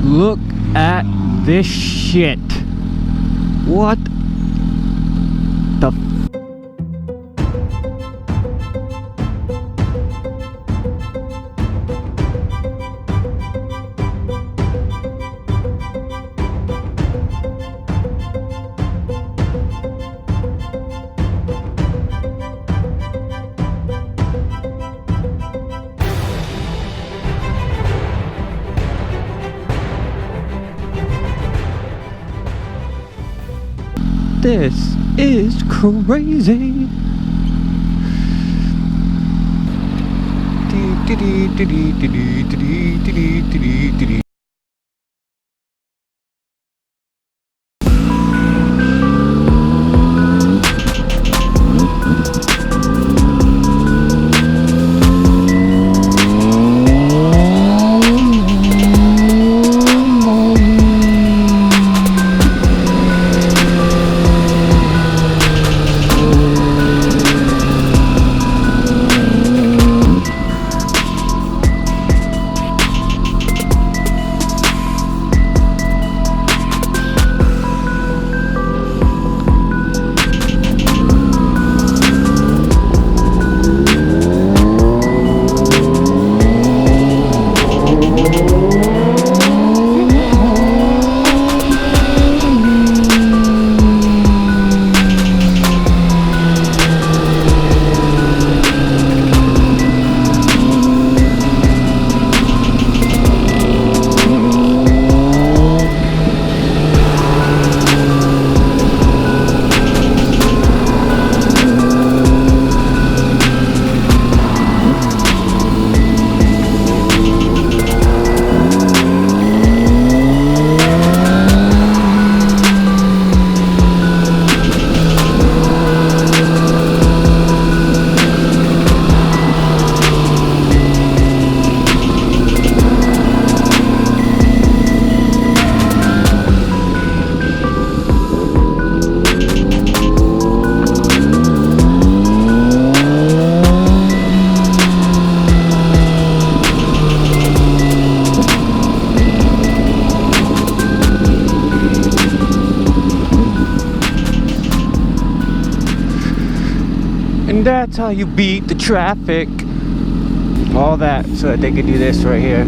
Look at this shit. What the This is crazy. And that's how you beat the traffic. All that so that they can do this right here.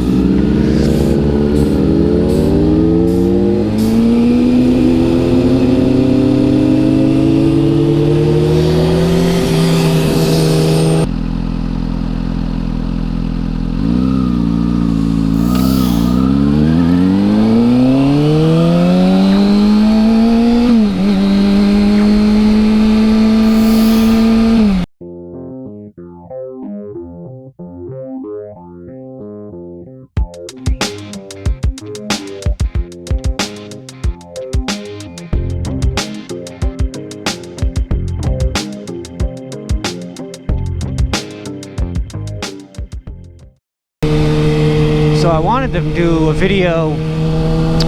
So I wanted to do a video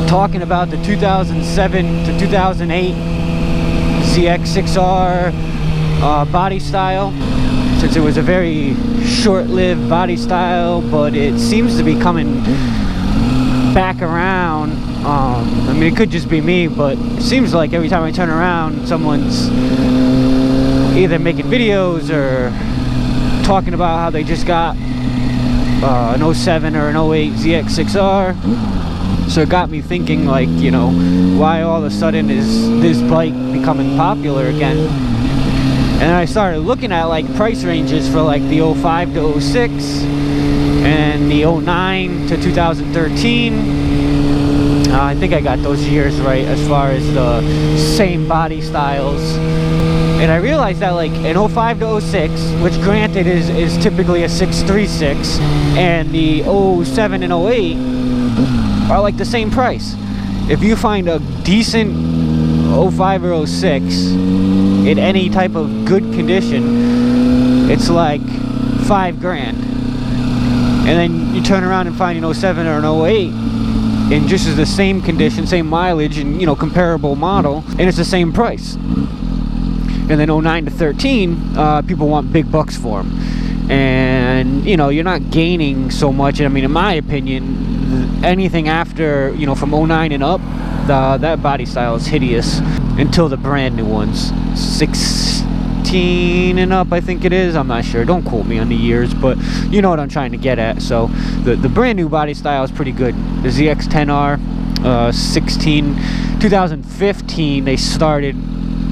talking about the 2007 to 2008 ZX6r body style, since it was a very short-lived body style, but it seems to be coming back around. I mean, it could just be me, but it seems like every time I turn around, someone's either making videos or talking about how they just got an 07 or an 08 ZX6r. So it got me thinking, like, you know, why all of a sudden is this bike becoming popular again? And I started looking at like price ranges for like the 05 to 06 and the 09 to 2013. I think I got those years right as far as the same body styles. And I realized that like an 05 to 06, which granted is typically a 636, and the 07 and 08 are like the same price. If you find a decent 05 or 06 in any type of good condition, it's like $5 grand. And then you turn around and find an 07 or an 08 in just as the same condition, same mileage, and you know, comparable model, and it's the same price. And then 09 to 13, people want big bucks for them. And, you know, you're not gaining so much. I mean, in my opinion, anything after, you know, from 09 and up, that body style is hideous until the brand new ones. 16 and up, I think it is. I'm not sure. Don't quote me on the years, but you know what I'm trying to get at. So the brand new body style is pretty good. The ZX10R, 2015, they started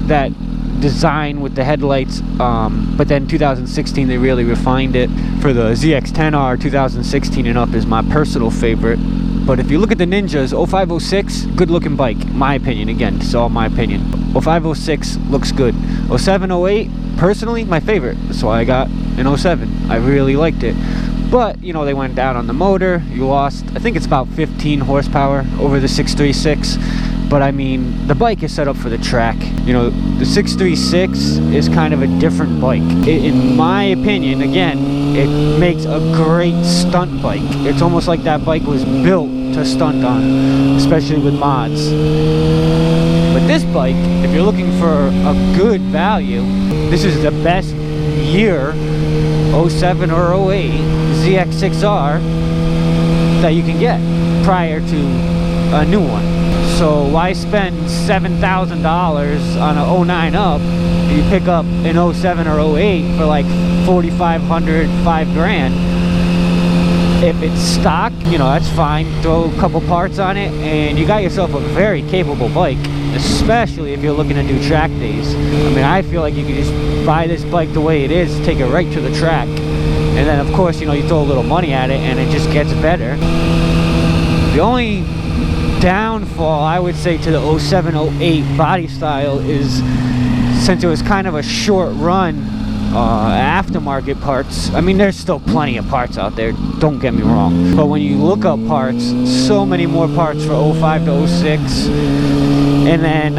that design with the headlights, but then 2016 they really refined it. For the ZX10R, 2016 and up is my personal favorite. But if you look at the Ninjas, 0506, good looking bike, my opinion. Again, it's all my opinion. 0506 looks good. 0708, personally, my favorite. That's why I got an 07. I really liked it. But, you know, they went down on the motor. You lost, I think it's about 15 horsepower over the 636. But I mean, the bike is set up for the track. You know, the 636 is kind of a different bike. In my opinion, again, it makes a great stunt bike. It's almost like that bike was built to stunt on, especially with mods. But this bike, if you're looking for a good value, this is the best year, 07 or 08 ZX6R that you can get prior to a new one. So why spend $7,000 on a 09 up? You pick up an 07 or 08 for like $4,500, $5,000. If it's stock, you know, that's fine. Throw a couple parts on it and you got yourself a very capable bike, especially if you're looking to do track days. I mean, I feel like you can just buy this bike the way it is, take it right to the track, and then of course, you know, you throw a little money at it and it just gets better. The only downfall I would say to the 07-08 body style is, since it was kind of a short run, aftermarket parts, I mean, there's still plenty of parts out there, don't get me wrong, but when you look up parts, so many more parts for 05 to 06, and then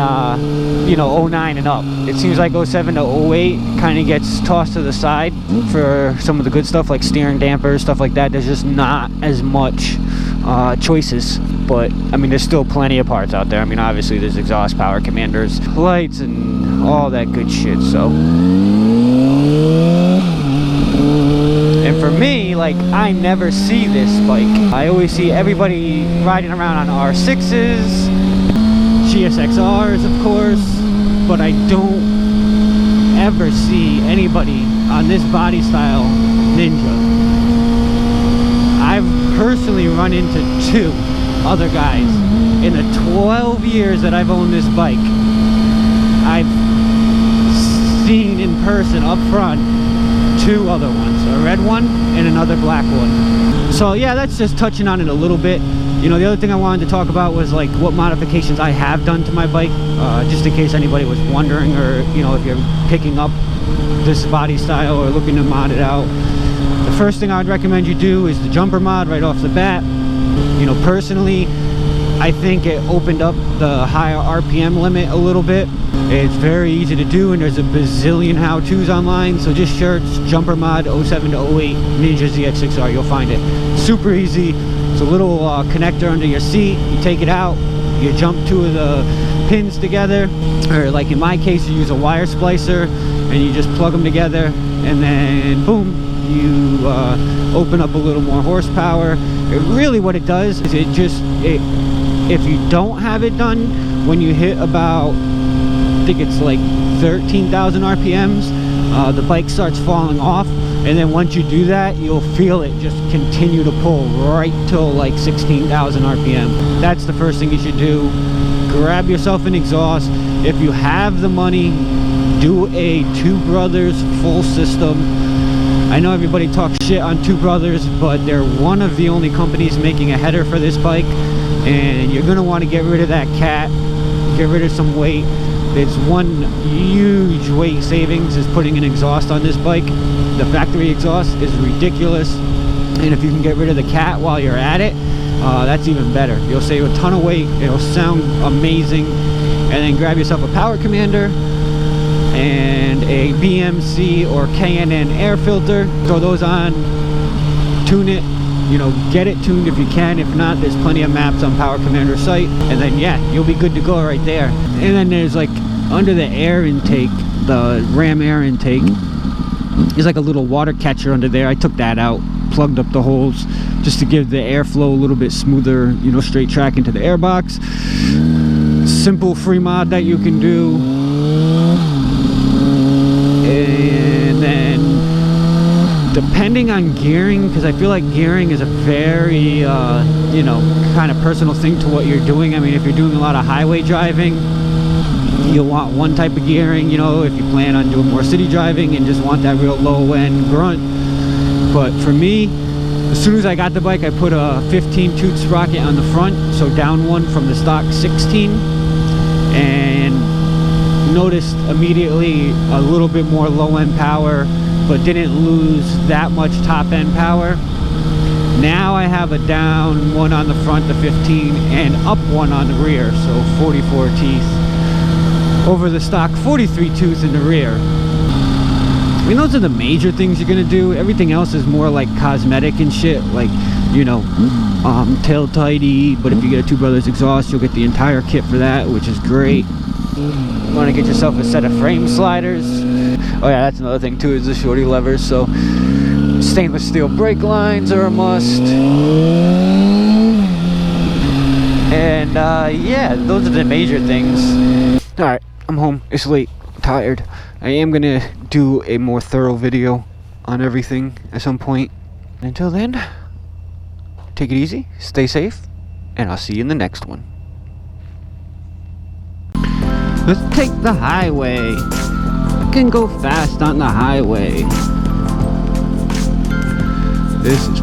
you know, 09 and up. It seems like 07 to 08 kind of gets tossed to the side for some of the good stuff like steering dampers, stuff like that. There's just not as much choices, but I mean, there's still plenty of parts out there. I mean, obviously there's exhaust, power commanders, lights, and all that good shit. So, and for me, like, I never see this bike. I always see everybody riding around on R6s, GSX-Rs, of course, but I don't ever see anybody on this body style Ninja. I've personally run into 2 other guys in the 12 years that I've owned this bike. I've seen in person up front 2 other ones, a red one and another black one. So yeah, that's just touching on it a little bit. You know, the other thing I wanted to talk about was like what modifications I have done to my bike, just in case anybody was wondering, or you know, if you're picking up this body style or looking to mod it out. The first thing I'd recommend you do is the jumper mod right off the bat. You know, personally, I think it opened up the higher RPM limit a little bit. It's very easy to do, and there's a bazillion how-tos online, so just search jumper mod 07 to 08 Ninja ZX6R, you'll find it. Super easy. It's a little connector under your seat. You take it out, you jump 2 of the pins together, or like in my case, you use a wire splicer, and you just plug them together, and then boom, you open up a little more horsepower. Really what it does is if you don't have it done, when you hit about, I think it's like 13,000 RPMs, the bike starts falling off, and then once you do that, you'll feel it just continue to pull right till like 16,000 RPM. That's the first thing you should do. Grab yourself an exhaust. If you have the money, do a Two Brothers full system. I know everybody talks shit on Two Brothers, but they're one of the only companies making a header for this bike, and you're gonna want to get rid of that cat, get rid of some weight. It's one huge weight savings is putting an exhaust on this bike. The factory exhaust is ridiculous, and if you can get rid of the cat while you're at it, that's even better. You'll save a ton of weight, it'll sound amazing. And then grab yourself a power commander and a BMC or K&N air filter. Throw those on, tune it, you know, get it tuned if you can. If not, there's plenty of maps on Power Commander's site, and then yeah, you'll be good to go right there. And then there's like under the air intake, the ram air intake, there's like a little water catcher under there. I took that out plugged up the holes just to give the airflow a little bit smoother, you know, straight track into the airbox. Simple free mod that you can do. And then depending on gearing, because I feel like gearing is a very you know, kind of personal thing to what you're doing. I mean, if you're doing a lot of highway driving, you'll want one type of gearing. You know, if you plan on doing more city driving and just want that real low end grunt. But for me, as soon as I got the bike, I put a 15 tooth sprocket on the front, so down one from the stock 16, and noticed immediately a little bit more low end power, but didn't lose that much top end power. Now I have a down one on the front, the 15, and up one on the rear, so 44 teeth over the stock 43 tooth in the rear. I mean, those are the major things you're gonna do. Everything else is more like cosmetic and shit, like, you know, tail tidy. But if you get a Two Brothers exhaust, you'll get the entire kit for that, which is great. You want to get yourself a set of frame sliders. Oh yeah, that's another thing too, is the shorty levers. So stainless steel brake lines are a must. And yeah, those are the major things. All right, I'm home. It's late. I'm tired. I am gonna do a more thorough video on everything at some point. Until then, take it easy, stay safe, and I'll see you in the next one. Let's take the highway. I can go fast on the highway. This is